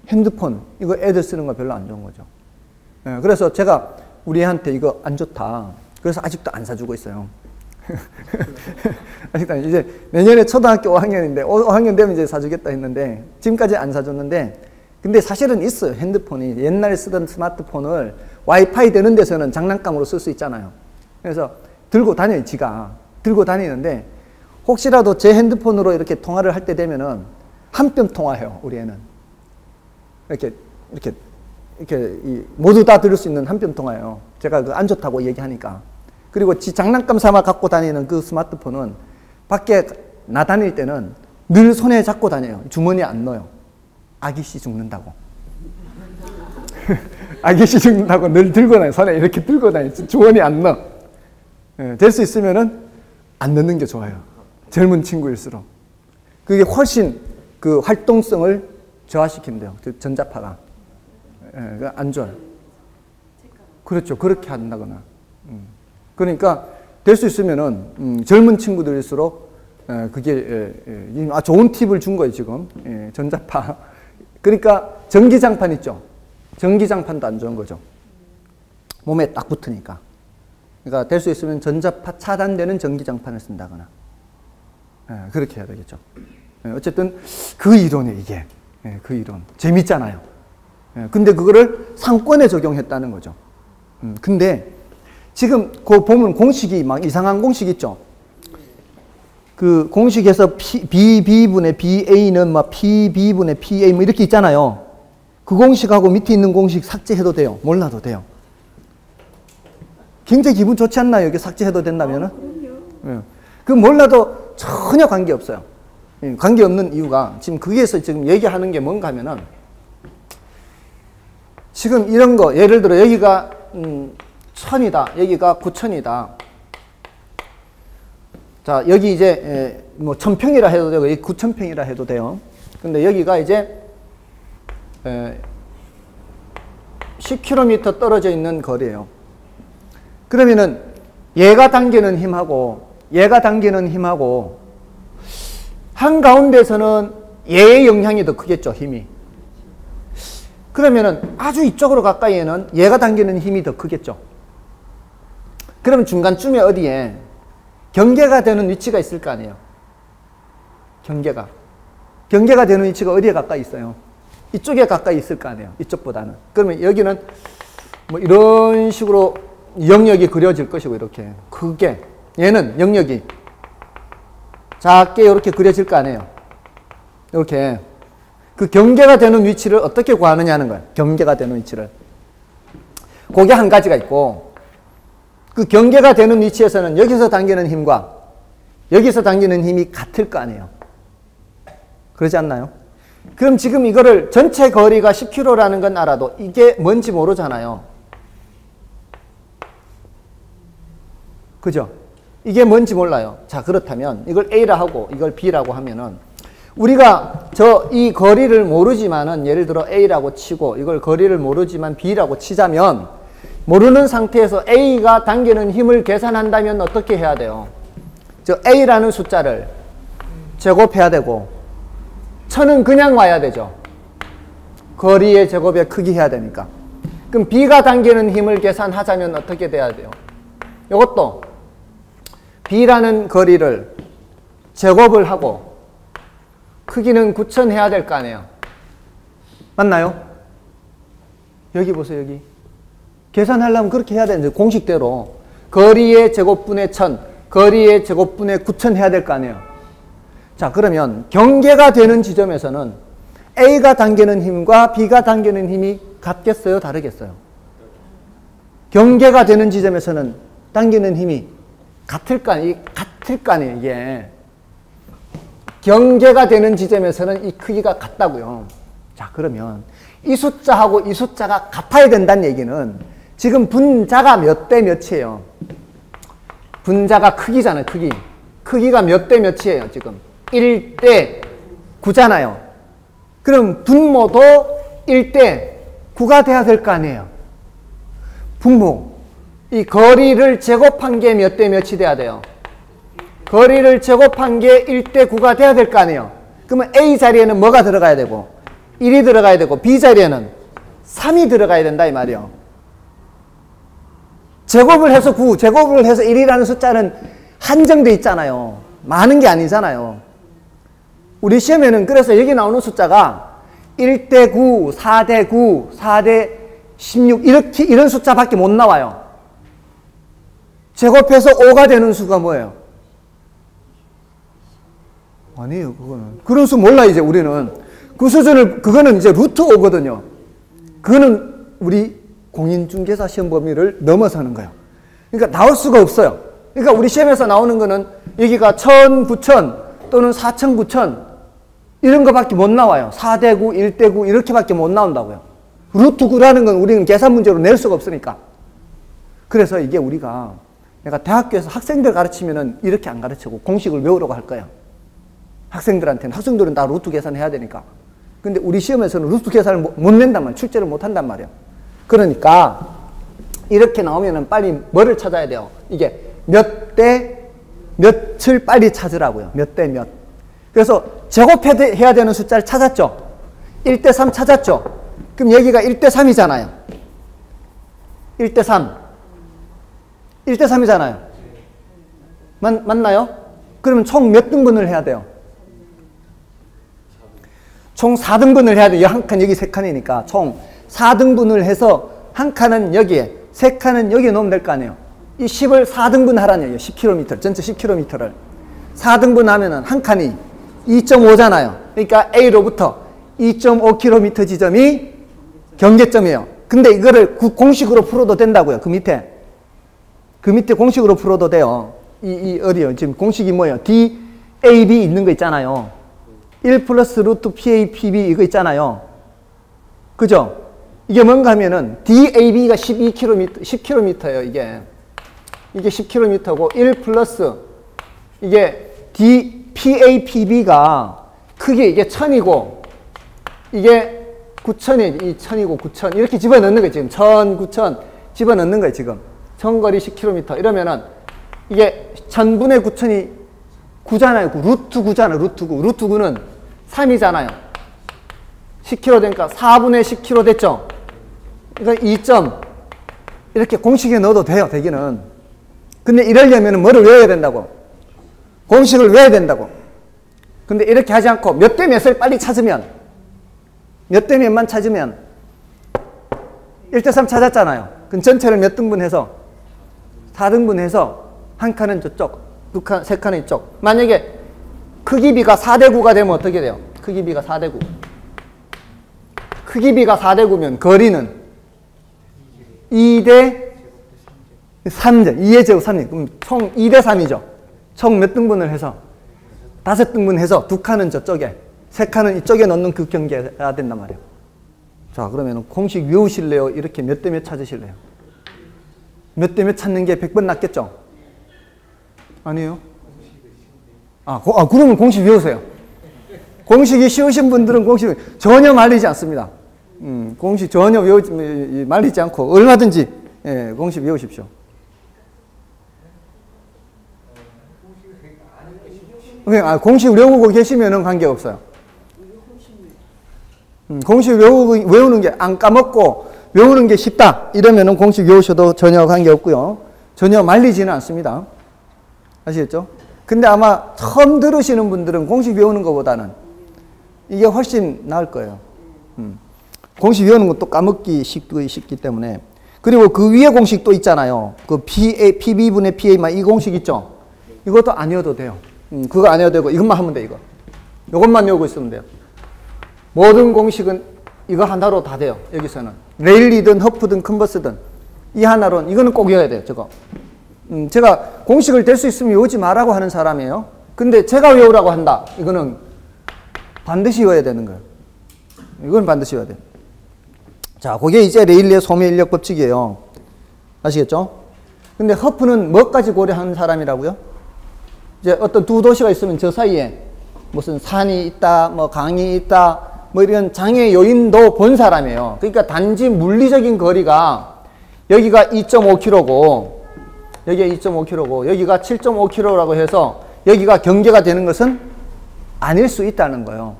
핸드폰 이거 애들 쓰는 거 별로 안 좋은 거죠. 그래서 제가 우리 애한테 이거 안 좋다. 그래서 아직도 안 사주고 있어요. 아직도 이제 내년에 초등학교 5학년인데 5학년 되면 이제 사주겠다 했는데 지금까지 안 사줬는데 근데 사실은 있어요. 핸드폰이 옛날에 쓰던 스마트폰을 와이파이 되는 데서는 장난감으로 쓸 수 있잖아요. 그래서 들고 다녀요. 지가 들고 다니는데 혹시라도 제 핸드폰으로 이렇게 통화를 할 때 되면은 한 뼘 통화해요. 우리 애는 이렇게 모두 다 들을 수 있는 한 뼘 통화예요. 제가 그 안 좋다고 얘기하니까. 그리고 지 장난감 삼아 갖고 다니는 그 스마트폰은 밖에 나다닐 때는 늘 손에 잡고 다녀요. 주머니에 안 넣어요. 아기씨 죽는다고. 아기씨 죽는다고 늘 들고 다녀요. 손에 이렇게 들고 다녀요. 주머니에 안 넣어. 될 수 있으면은 안 넣는 게 좋아요. 젊은 친구일수록. 그게 훨씬 그 활동성을 저하시킨대요. 그 전자파가. 안 좋아요. 그렇죠. 그렇게 한다거나. 그러니까 될 수 있으면은 젊은 친구들일수록 그게 좋은 팁을 준 거예요. 지금 전자파. 그러니까 전기장판 있죠. 전기장판도 안 좋은 거죠. 몸에 딱 붙으니까. 그러니까 될 수 있으면 전자파 차단되는 전기장판을 쓴다거나 그렇게 해야 되겠죠. 어쨌든 그 이론이에요. 이게 그 이론 재밌잖아요. 근데 그거를 상권에 적용했다는 거죠. 근데 지금 그 보면 공식이 막 이상한 공식 있죠. 그 공식에서 BB분의 BA는 막 PB분의 PA 뭐 이렇게 있잖아요. 그 공식하고 밑에 있는 공식 삭제해도 돼요. 몰라도 돼요. 굉장히 기분 좋지 않나요? 이게 삭제해도 된다면은? 그 몰라도 전혀 관계없어요. 관계없는 이유가 지금 거기에서 지금 얘기하는 게 뭔가 하면은 지금 이런 거 예를 들어 여기가 1000이다. 여기가 9000이다. 자, 여기 이제 뭐 1000평이라 해도 되고 여기 9000평이라 해도 돼요. 근데 여기가 이제 10km 떨어져 있는 거리예요. 그러면은 얘가 당기는 힘하고 얘가 당기는 힘하고 한가운데서는 얘의 영향이 더 크겠죠. 힘이. 그러면은 아주 이쪽으로 가까이에는 얘가 당기는 힘이 더 크겠죠. 그러면 중간쯤에 어디에 경계가 되는 위치가 있을 거 아니에요. 경계가 되는 위치가 어디에 가까이 있어요? 이쪽에 가까이 있을 거 아니에요. 이쪽보다는. 그러면 여기는 뭐 이런 식으로 영역이 그려질 것이고 이렇게 크게 얘는 영역이 작게 이렇게 그려질 거 아니에요. 이렇게 그 경계가 되는 위치를 어떻게 구하느냐는 거예요. 경계가 되는 위치를. 그게 한 가지가 있고 그 경계가 되는 위치에서는 여기서 당기는 힘과 여기서 당기는 힘이 같을 거 아니에요. 그러지 않나요? 그럼 지금 이거를 전체 거리가 10km라는 건 알아도 이게 뭔지 모르잖아요. 그죠? 이게 뭔지 몰라요. 자, 그렇다면 이걸 A라 하고 이걸 B라고 하면은 우리가 이 거리를 모르지만은 예를 들어 A라고 치고 이걸 거리를 모르지만 B라고 치자면 모르는 상태에서 A가 당기는 힘을 계산한다면 어떻게 해야 돼요? 저 A라는 숫자를 제곱해야 되고 1000은 그냥 와야 되죠. 거리의 제곱의 크기 해야 되니까. 그럼 B가 당기는 힘을 계산하자면 어떻게 돼야 돼요? 이것도 B라는 거리를 제곱을 하고 크기는 9000 해야 될 거 아니에요. 맞나요? 여기 보세요. 여기. 계산하려면 그렇게 해야 되는데 공식대로 거리의 제곱분의 1000, 거리의 제곱분의 9000 해야 될 거 아니에요. 자, 그러면 경계가 되는 지점에서는 A가 당기는 힘과 B가 당기는 힘이 같겠어요? 다르겠어요? 경계가 되는 지점에서는 당기는 힘이 같을 거 아니에요, 이게. 경계가 되는 지점에서는 이 크기가 같다고요. 자, 그러면 이 숫자하고 이 숫자가 같아야 된다는 얘기는 지금 분자가 몇 대 몇이에요? 분자가 크기잖아요, 크기. 크기가 몇 대 몇이에요, 지금? 1대 9잖아요. 그럼 분모도 1대 9가 돼야 될 거 아니에요. 분모. 이 거리를 제곱한 게 몇 대 몇이 돼야 돼요? 거리를 제곱한 게 1대 9가 돼야 될 거 아니에요. 그러면 A 자리에는 뭐가 들어가야 되고 1이 들어가야 되고 B 자리에는 3이 들어가야 된다 이 말이에요. 제곱을 해서 9, 제곱을 해서 1이라는 숫자는 한정돼 있잖아요. 많은 게 아니잖아요. 우리 시험에는 그래서 여기 나오는 숫자가 1대 9, 4대 9, 4대 16 이렇게 이런 숫자밖에 못 나와요. 제곱해서 5가 되는 수가 뭐예요? 아니에요, 그거는. 그런 수 몰라, 이제 우리는. 그 수준을, 그거는 이제 루트 5거든요. 그거는 우리 공인중개사 시험 범위를 넘어서는 거예요. 그러니까 나올 수가 없어요. 그러니까 우리 시험에서 나오는 거는 여기가 1000, 9000 또는 4000, 9000 이런 거밖에 못 나와요. 4대 9, 1대 9 이렇게밖에 못 나온다고요. 루트 9라는 건 우리는 계산 문제로 낼 수가 없으니까. 그래서 이게 우리가 내가 대학교에서 학생들 가르치면은 이렇게 안 가르치고 공식을 외우라고 할 거예요. 학생들한테는. 학생들은 다 루트 계산해야 되니까. 근데 우리 시험에서는 루트 계산을 못 낸단 말이에요. 출제를 못 한단 말이에요. 그러니까 이렇게 나오면은 빨리 뭐를 찾아야 돼요? 이게 몇 대 몇을 빨리 찾으라고요. 몇 대 몇. 그래서 제곱해야 되는 숫자를 찾았죠. 1대 3 찾았죠. 그럼 여기가 1대 3이잖아요. 1대 3. 1대 3이잖아요. 맞나요? 그러면 총 몇 등분을 해야 돼요? 총 4등분을 해야 돼요. 한 칸, 여기 3칸이니까. 총 4등분을 해서 한 칸은 여기에, 3칸은 여기에 놓으면 될 거 아니에요. 이 10을 4등분 하라는 얘기예요. 10km, 전체 10km를. 4등분 하면은 한 칸이 2.5잖아요. 그러니까 A로부터 2.5km 지점이 경계점이에요. 근데 이거를 공식으로 풀어도 된다고요. 그 밑에 공식으로 풀어도 돼요. 어디요? 지금 공식이 뭐예요? DAB 있는 거 있잖아요. 1 플러스 루트 PA, PB 이거 있잖아요. 그죠? 이게 뭔가 하면은 DAB가 10km예요, 이게. 이게 10km고 1 플러스 이게 PA, PB가 크게 이게 1000이고 이게 9000이 이 1000이고 9000 이렇게 집어넣는 거예요, 지금. 1000, 9000 집어넣는 거예요, 지금. 전거리 10km 이러면은 이게 1000분의 9000이 9잖아요. 루트 9잖아요. 루트 9. 루트 9는 3이잖아요. 10km 되니까 4분의 10km 됐죠. 그러니까 2점 이렇게 공식에 넣어도 돼요. 되기는. 근데 이러려면 뭐를 외워야 된다고? 공식을 외워야 된다고. 근데 이렇게 하지 않고 몇 대 몇을 빨리 찾으면 몇 대 몇만 찾으면 1대 3 찾았잖아요. 그럼 전체를 몇 등분해서 4등분해서 한 칸은 저쪽, 두 칸, 세 칸은 이쪽. 만약에 크기비가 4대 9가 되면 어떻게 돼요? 크기비가 4대 9. 크기비가 4대 9면 거리는 2대 3죠. 2의 제곱 3이. 그럼 총 2대 3이죠. 총 몇 등분을 해서? 5등분 해서 두 칸은 저쪽에, 세 칸은 이쪽에 넣는 그 경계가 된단 말이에요. 자, 그러면 공식 외우실래요? 이렇게 몇 대 몇 찾으실래요? 몇 대 몇 찾는 게 100번 낫겠죠? 아니에요? 그러면 공식 외우세요. 공식이 쉬우신 분들은 공식 전혀 말리지 않습니다. 공식 전혀 말리지 않고 얼마든지 공식 외우십시오. 공식 외우고 계시면은 관계없어요. 공식 외우는 게 안 까먹고 외우는 게 쉽다 이러면은 공식 외우셔도 전혀 관계없고요. 전혀 말리지는 않습니다. 아시겠죠? 근데 아마 처음 들으시는 분들은 공식 외우는 것보다는 이게 훨씬 나을 거예요. 공식 외우는 것도 까먹기 쉽기 때문에. 그리고 그 위에 공식 또 있잖아요. 그 PB분의 PA 이 공식 있죠? 이것도 안 외워도 돼요. 그거 안 외워도 되고 이것만 하면 돼, 이거. 이것만 외우고 있으면 돼요. 모든 공식은 이거 하나로 다 돼요, 여기서는. 레일리든 허프든 컨버스든 이 하나로는 이거는 꼭 외워야 돼요, 저거. 제가 공식을 될 수 있으면 외우지 말라고 하는 사람이에요. 근데 제가 외우라고 한다. 이거는 반드시 외워야 되는 거예요. 이건 반드시 외워야 돼요. 자, 그게 이제 레일리의 소매 인력 법칙이에요. 아시겠죠? 근데 허프는 뭐까지 고려하는 사람이라고요? 이제 어떤 두 도시가 있으면 저 사이에 무슨 산이 있다, 뭐 강이 있다, 뭐 이런 장애 요인도 본 사람이에요. 그러니까 단지 물리적인 거리가 여기가 2.5km고 여기가 2.5km고 여기가 7.5km라고 해서 여기가 경계가 되는 것은 아닐 수 있다는 거예요.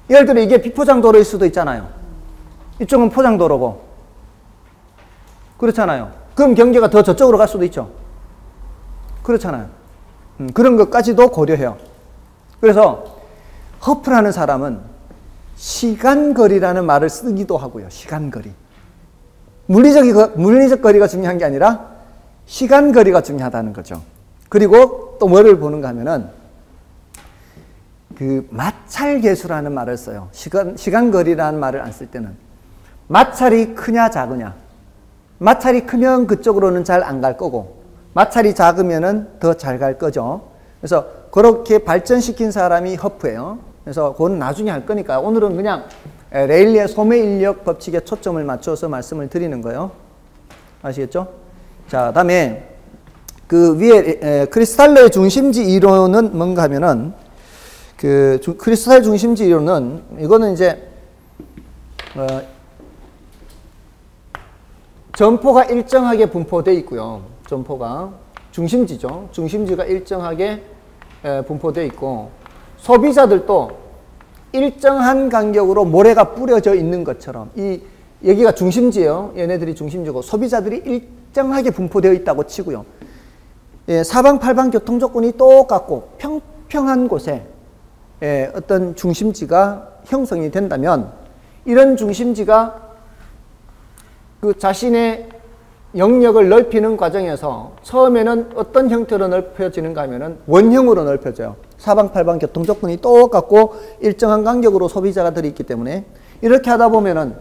예를 들어 이게 비포장도로일 수도 있잖아요. 이쪽은 포장도로고 그렇잖아요. 그럼 경계가 더 저쪽으로 갈 수도 있죠. 그렇잖아요. 그런 것까지도 고려해요. 그래서 허프라는 사람은 시간거리라는 말을 쓰기도 하고요. 시간거리. 물리적 거리가 중요한 게 아니라 시간거리가 중요하다는 거죠. 그리고 또 뭐를 보는가 하면은 그 마찰계수라는 말을 써요. 시간거리라는 말을 안 쓸 때는 마찰이 크냐 작으냐. 마찰이 크면 그쪽으로는 잘 안 갈 거고 마찰이 작으면은 더 잘 갈 거죠. 그래서 그렇게 발전시킨 사람이 허프예요. 그래서 그건 나중에 할 거니까 오늘은 그냥 레일리의 소매인력 법칙에 초점을 맞춰서 말씀을 드리는 거예요. 아시겠죠? 자, 다음에 그 위에 크리스탈러의 중심지 이론은 뭔가 하면은 그 크리스탈 중심지 이론은 이거는 이제 점포가 일정하게 분포되어 있고요. 점포가 중심지죠. 중심지가 일정하게 분포되어 있고 소비자들도 일정한 간격으로 모래가 뿌려져 있는 것처럼 여기가 중심지예요. 얘네들이 중심지고 소비자들이 일정하게 분포되어 있다고 치고요. 사방팔방 교통조건이 똑같고 평평한 곳에 어떤 중심지가 형성이 된다면 이런 중심지가 그 자신의 영역을 넓히는 과정에서 처음에는 어떤 형태로 넓혀지는가 하면은 원형으로 넓혀져요. 사방팔방 교통조건이 똑같고 일정한 간격으로 소비자들이 있기 때문에 이렇게 하다 보면은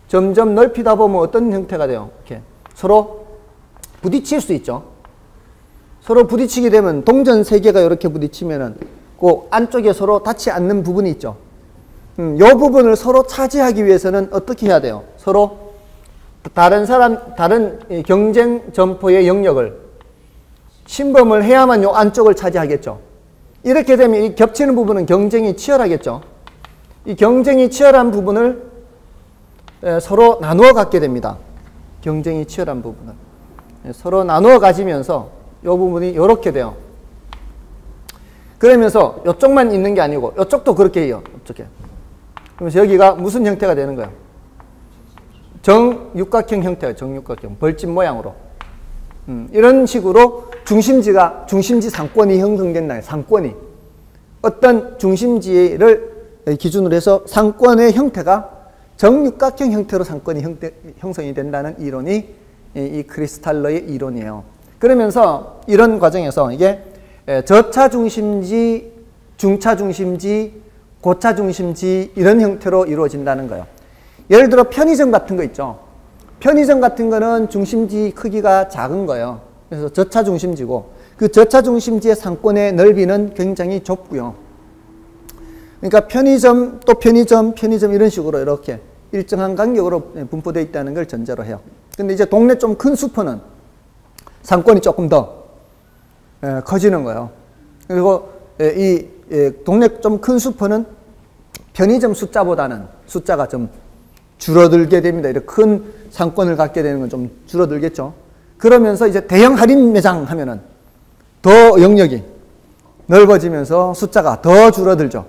점점 넓히다 보면 어떤 형태가 돼요? 이렇게 서로 부딪힐 수 있죠. 서로 부딪히게 되면 동전 세 개가 이렇게 부딪히면은 그 안쪽에 서로 닿지 않는 부분이 있죠. 이 부분을 서로 차지하기 위해서는 어떻게 해야 돼요? 서로 다른 경쟁 점포의 영역을 침범을 해야만 요 안쪽을 차지하겠죠. 이렇게 되면 이 겹치는 부분은 경쟁이 치열하겠죠. 이 경쟁이 치열한 부분을 서로 나누어 갖게 됩니다. 경쟁이 치열한 부분을 서로 나누어 가지면서 이 부분이 이렇게 돼요. 그러면서 이쪽만 있는 게 아니고 이쪽도 그렇게 해요. 이쪽에. 그러면서 여기가 무슨 형태가 되는 거예요? 정육각형 형태예요. 정육각형. 벌집 모양으로. 이런 식으로 중심지 상권이 형성된다. 상권이. 어떤 중심지를 기준으로 해서 상권의 형태가 정육각형 형태로 상권이 형성이 된다는 이론이 이 크리스탈러의 이론이에요. 그러면서 이런 과정에서 이게 저차 중심지, 중차 중심지, 고차 중심지 이런 형태로 이루어진다는 거예요. 예를 들어 편의점 같은 거 있죠. 편의점 같은 거는 중심지 크기가 작은 거예요. 그래서 저차 중심지고 그 저차 중심지의 상권의 넓이는 굉장히 좁고요. 그러니까 편의점 또 편의점 이런 식으로 이렇게 일정한 간격으로 분포되어 있다는 걸 전제로 해요. 근데 이제 동네 좀 큰 슈퍼는 상권이 조금 더 커지는 거예요. 그리고 이 동네 좀 큰 슈퍼는 편의점 숫자가 좀 줄어들게 됩니다. 이렇게 큰 상권을 갖게 되는 건 좀 줄어들겠죠. 그러면서 이제 대형 할인 매장 하면은 더 영역이 넓어지면서 숫자가 더 줄어들죠.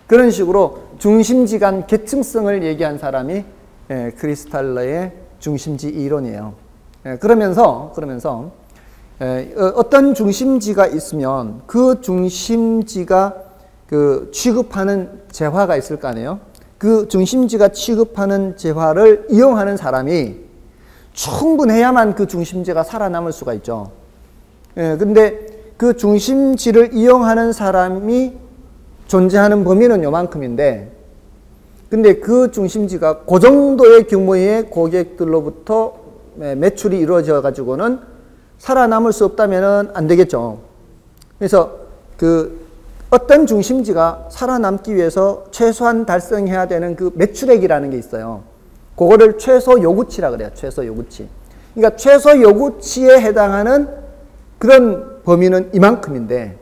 그런 식으로 중심지 간 계층성을 얘기한 사람이 크리스탈러의 중심지 이론이에요. 그러면서 어떤 중심지가 있으면 그 중심지가 그 취급하는 재화가 있을 거 아니에요. 그 중심지가 취급하는 재화를 이용하는 사람이 충분해야만 그 중심지가 살아남을 수가 있죠. 근데 그 중심지를 이용하는 사람이 존재하는 범위는 요만큼인데 근데 그 중심지가 그 정도의 규모의 고객들로부터 매출이 이루어져 가지고는 살아남을 수 없다면 안 되겠죠. 그래서 그 어떤 중심지가 살아남기 위해서 최소한 달성해야 되는 그 매출액이라는 게 있어요. 그거를 최소 요구치라 그래요. 최소 요구치. 그러니까 최소 요구치에 해당하는 그런 범위는 이만큼인데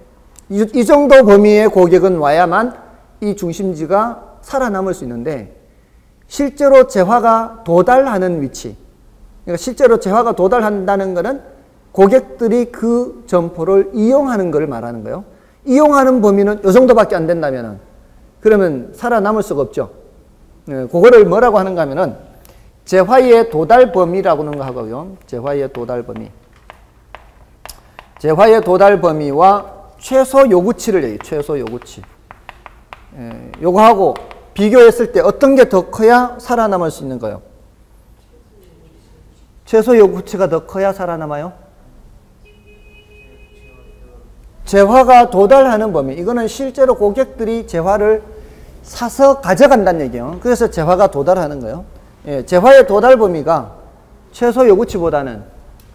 이 정도 범위의 고객은 와야만 이 중심지가 살아남을 수 있는데 실제로 재화가 도달하는 위치, 그러니까 실제로 재화가 도달한다는 것은 고객들이 그 점포를 이용하는 것을 말하는 거예요. 이용하는 범위는 이 정도밖에 안 된다면 그러면 살아남을 수가 없죠. 그거를 뭐라고 하는가 하면은 재화의 도달 범위라고 하는 거 하고요. 재화의 도달 범위. 재화의 도달 범위와 최소 요구치를 얘기해요. 최소 요구치. 요거하고 비교했을 때 어떤 게 더 커야 살아남을 수 있는 거예요? 최소 요구치가 더 커야 살아남아요? 재화가 도달하는 범위. 이거는 실제로 고객들이 재화를 사서 가져간다는 얘기예요. 그래서 재화가 도달하는 거예요. 재화의 도달 범위가 최소 요구치보다는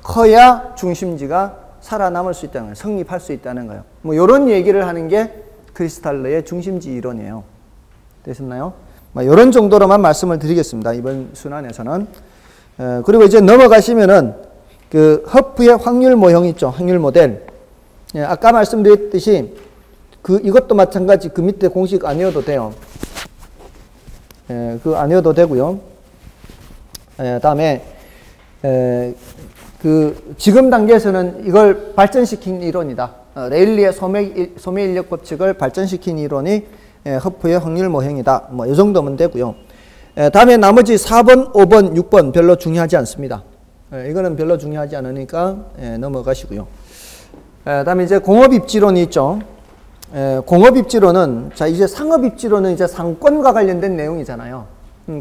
커야 중심지가 살아남을 수 있다는 거예요. 성립할 수 있다는 거예요. 뭐 이런 얘기를 하는 게 크리스탈러의 중심지 이론이에요. 되셨나요? 뭐 이런 정도로만 말씀을 드리겠습니다. 이번 순환에서는. 그리고 이제 넘어가시면은 그 허프의 확률 모형 있죠. 확률 모델. 아까 말씀드렸듯이 이것도 마찬가지 그 밑에 공식 안 외워도 돼요. 그 안 외워도 되고요. 다음에 그 지금 단계에서는 이걸 발전시킨 이론이다. 레일리의 소매 인력 법칙을 발전시킨 이론이 허프의 확률 모형이다. 뭐 이 정도면 되고요. 다음에 나머지 4번, 5번, 6번 별로 중요하지 않습니다. 이거는 별로 중요하지 않으니까 넘어가시고요. 다음에 이제 공업 입지론이 있죠. 공업 입지론은 자 이제 상업 입지론은 이제 상권과 관련된 내용이잖아요.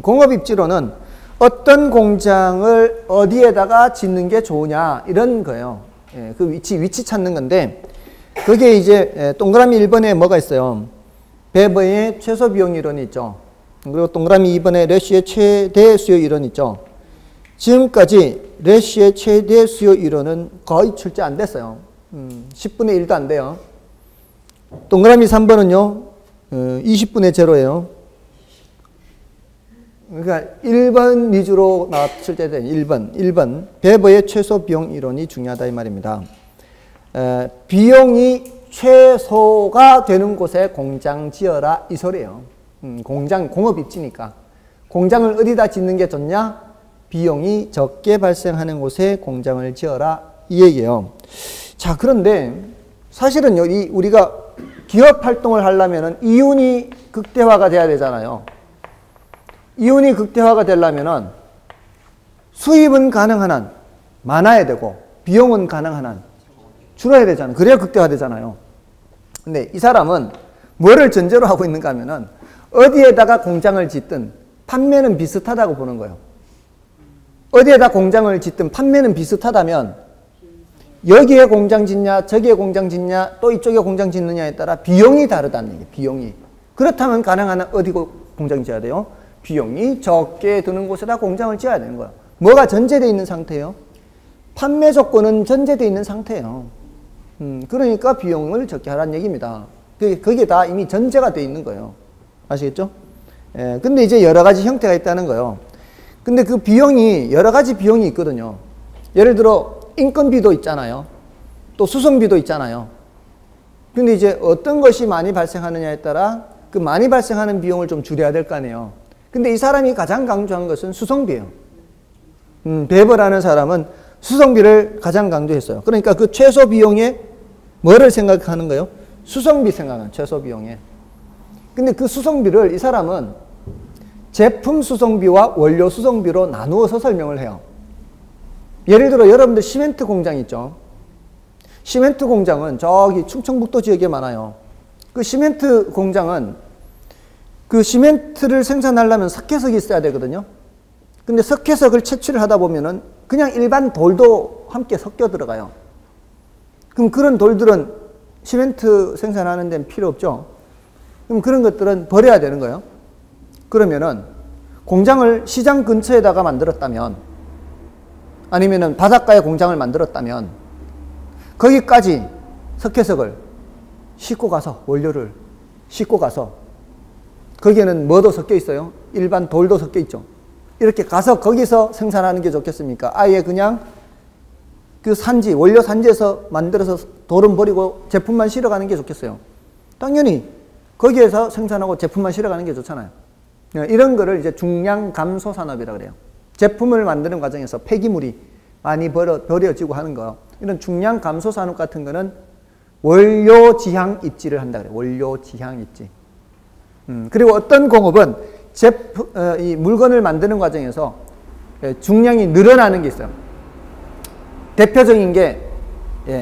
공업 입지론은 어떤 공장을 어디에다가 짓는 게 좋으냐 이런 거예요. 그 위치 찾는 건데 그게 이제 동그라미 1번에 뭐가 있어요? 베버의 최소 비용 이론이 있죠. 그리고 동그라미 2번에 래쉬의 최대 수요 이론이 있죠. 지금까지 래쉬의 최대 수요 이론은 거의 출제 안 됐어요. 10분의 1도 안 돼요. 동그라미 3번은요, 20분의 0예요. 그러니까 1번 위주로 출제된 1번. 베버의 최소 비용 이론이 중요하다 이 말입니다. 비용이 최소가 되는 곳에 공장 지어라 이 소리예요. 공업 입지니까. 공장을 어디다 짓는 게 좋냐? 비용이 적게 발생하는 곳에 공장을 지어라 이 얘기예요. 자, 그런데 사실은요, 우리가 기업 활동을 하려면은 이윤이 극대화가 돼야 되잖아요. 이윤이 극대화가 되려면은 수입은 가능한 한 많아야 되고 비용은 가능한 한 줄어야 되잖아요. 그래야 극대화 되잖아요. 근데 이 사람은 뭐를 전제로 하고 있는가 하면은 어디에다가 공장을 짓든 판매는 비슷하다고 보는 거예요. 어디에다 공장을 짓든 판매는 비슷하다면 여기에 공장 짓냐 저기에 공장 짓냐 또 이쪽에 공장 짓느냐에 따라 비용이 다르다는 얘기예요. 비용이. 그렇다면 가능한 한 어디 공장 지어야 돼요? 비용이 적게 드는 곳에다 공장을 지어야 되는 거예요. 뭐가 전제되어 있는 상태예요? 판매 조건은 전제되어 있는 상태예요. 그러니까 비용을 적게 하라는 얘기입니다. 그게 다 이미 전제가 되어 있는 거예요. 아시겠죠? 근데 이제 여러 가지 형태가 있다는 거예요. 근데 그 비용이 여러 가지 비용이 있거든요. 예를 들어 인건비도 있잖아요. 또 수송비도 있잖아요. 근데 이제 어떤 것이 많이 발생하느냐에 따라 그 많이 발생하는 비용을 좀 줄여야 될 거 아니에요. 근데 이 사람이 가장 강조한 것은 수송비예요. 베버라는 사람은 수송비를 가장 강조했어요. 그러니까 그 최소 비용에 뭐를 생각하는 거예요? 수송비 생각하는 최소 비용에. 근데 그 수송비를 이 사람은 제품 수송비와 원료 수송비로 나누어서 설명을 해요. 예를 들어 여러분들 시멘트 공장 있죠. 시멘트 공장은 저기 충청북도 지역에 많아요. 그 시멘트 공장은 그 시멘트를 생산하려면 석회석이 있어야 되거든요. 근데 석회석을 채취를 하다 보면은 그냥 일반 돌도 함께 섞여 들어가요. 그럼 그런 돌들은 시멘트 생산하는 데는 필요 없죠. 그럼 그런 것들은 버려야 되는 거예요. 그러면은 공장을 시장 근처에다가 만들었다면 아니면은 바닷가에 공장을 만들었다면 거기까지 석회석을 싣고 가서 원료를 싣고 가서 거기에는 뭐도 섞여 있어요? 일반 돌도 섞여 있죠. 이렇게 가서 거기서 생산하는 게 좋겠습니까? 아예 그냥 그 산지, 원료 산지에서 만들어서 돌은 버리고 제품만 실어가는 게 좋겠어요? 당연히 거기에서 생산하고 제품만 실어가는 게 좋잖아요. 이런 거를 이제 중량 감소 산업이라고 그래요. 제품을 만드는 과정에서 폐기물이 많이 버려지고 하는 거. 이런 중량 감소 산업 같은 거는 원료 지향 입지를 한다 그래요. 원료 지향 입지. 그리고 어떤 공업은 이 물건을 만드는 과정에서 중량이 늘어나는 게 있어요. 대표적인 게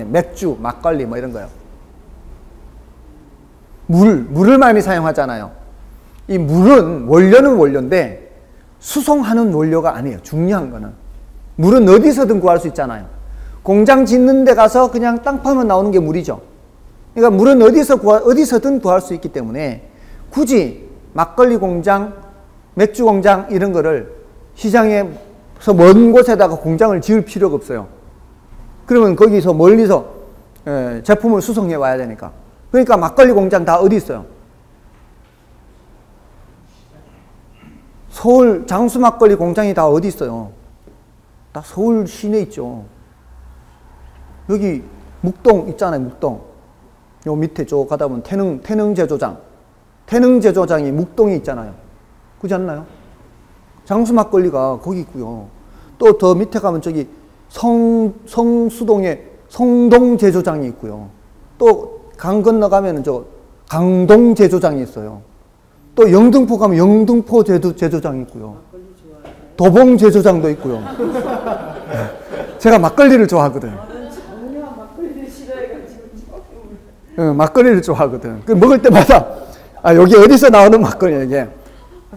맥주, 막걸리 뭐 이런 거요. 물을 많이 사용하잖아요. 이 물은 원료는 원료인데 수송하는 원료가 아니에요. 중요한 거는. 물은 어디서든 구할 수 있잖아요. 공장 짓는 데 가서 그냥 땅 파면 나오는 게 물이죠. 그러니까 물은 어디서든 구할 수 있기 때문에 굳이 막걸리 공장, 맥주 공장 이런 거를 시장에서 먼 곳에다가 공장을 지을 필요가 없어요. 그러면 거기서 멀리서 제품을 수송해 와야 되니까. 그러니까 막걸리 공장 다 어디 있어요? 서울 장수 막걸리 공장이 다 어디 있어요? 다 서울 시내에 있죠. 여기 묵동 있잖아요. 묵동. 요 밑에 저 가다 보면 태능 제조장. 태능 제조장이 묵동에 있잖아요. 그렇지 않나요? 장수 막걸리가 거기 있고요. 또 더 밑에 가면 저기 성수동에 성동 제조장이 있고요. 또 강 건너가면 저 강동 제조장이 있어요. 또 영등포 가면 영등포 제조장이 있고요. 도봉 제조장도 있고요. 제가 막걸리를 좋아하거든. 전혀 막걸리를 싫어해가지고 막걸리를 좋아하거든. 그 먹을 때마다 여기 어디서 나오는 막걸리야 이게.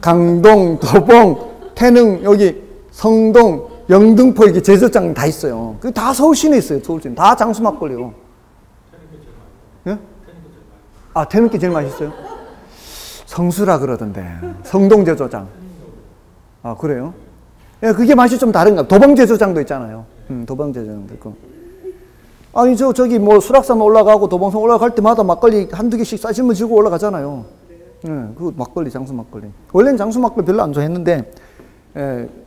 강동, 도봉, 태능, 여기 성동, 영등포 이렇게 제조장 다 있어요. 그 다 서울 시내에 있어요. 서울 시내 다 장수 막걸리요. 예? 태능 게 제일 맛있어요? 성수라 그러던데. 성동 제조장. 그래요? 예, 그게 맛이 좀 다른가. 도봉 제조장도 있잖아요. 도봉 제조장도 있고. 아니, 저기 뭐 수락산 올라가고 도봉산 올라갈 때마다 막걸리 한두 개씩 싸시면 지고 올라가잖아요. 예, 그 막걸리, 장수 막걸리. 원래는 장수 막걸리 별로 안 좋아했는데,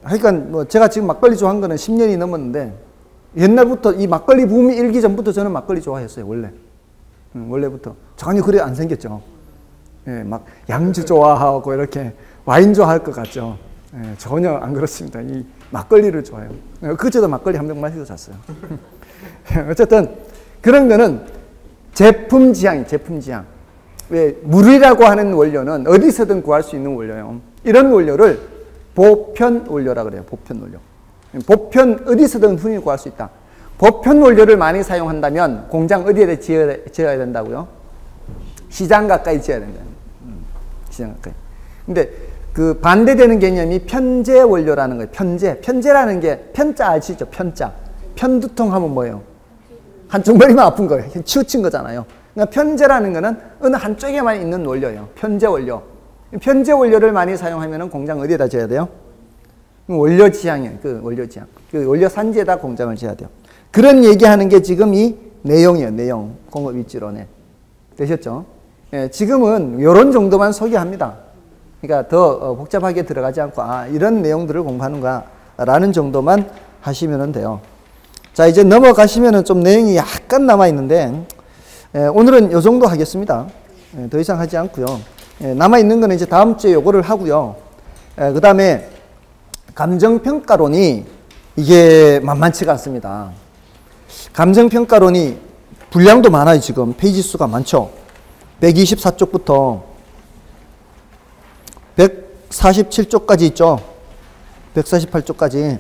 하여간 뭐 제가 지금 막걸리 좋아한 거는 10년이 넘었는데, 옛날부터 이 막걸리 붐이 일기 전부터 저는 막걸리 좋아했어요, 원래. 원래부터. 전혀 그래 안 생겼죠. 예, 막 양주 좋아하고 이렇게 와인 좋아할 것 같죠. 예, 전혀 안 그렇습니다. 이 막걸리를 좋아해요. 그저도 막걸리 한 병 마시고 잤어요. 어쨌든 그런 거는 제품 지향이 제품 지향. 왜 물이라고 하는 원료는 어디서든 구할 수 있는 원료예요. 이런 원료를 보편 원료라 그래요. 보편 원료. 보편 어디서든 흔히 구할 수 있다. 보편 원료를 많이 사용한다면 공장 어디에 지어야 된다고요? 시장 가까이 지어야 된다. 시장 가까이. 근데 그 반대되는 개념이 편제 원료라는 거예요. 편제라는 게 편자 아시죠? 편자. 편두통 하면 뭐예요? 한쪽 머리만 아픈 거예요. 치우친 거잖아요. 그러니까 편제라는 거는 어느 한쪽에만 있는 원료예요. 편제 원료. 편제 원료를 많이 사용하면 공장 어디에다 지어야 돼요? 원료 지향이에요. 그 원료 지향. 그 원료 산지에다 공장을 지어야 돼요. 그런 얘기하는 게 지금 이 내용이에요. 내용. 공업 입지론에. 되셨죠? 예, 지금은 이런 정도만 소개합니다. 그러니까 더 복잡하게 들어가지 않고 이런 내용들을 공부하는가 라는 정도만 하시면 돼요. 자, 이제 넘어가시면 좀 내용이 약간 남아있는데 오늘은 이 정도 하겠습니다. 더 이상 하지 않고요. 남아있는 거는 이제 다음 주에 요거를 하고요. 그 다음에 감정평가론이 이게 만만치가 않습니다. 감정평가론이 분량도 많아요. 지금 페이지 수가 많죠. 124쪽부터 147쪽까지 있죠. 148쪽까지.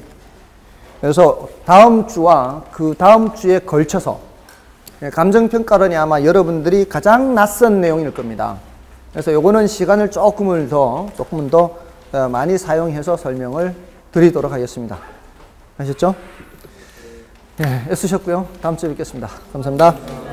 그래서 다음 주와 그 다음 주에 걸쳐서 감정평가론이 아마 여러분들이 가장 낯선 내용일 겁니다. 그래서 요거는 시간을 조금은 더 많이 사용해서 설명을 드리도록 하겠습니다. 아셨죠? 예, 애쓰셨고요. 다음 주에 뵙겠습니다. 감사합니다.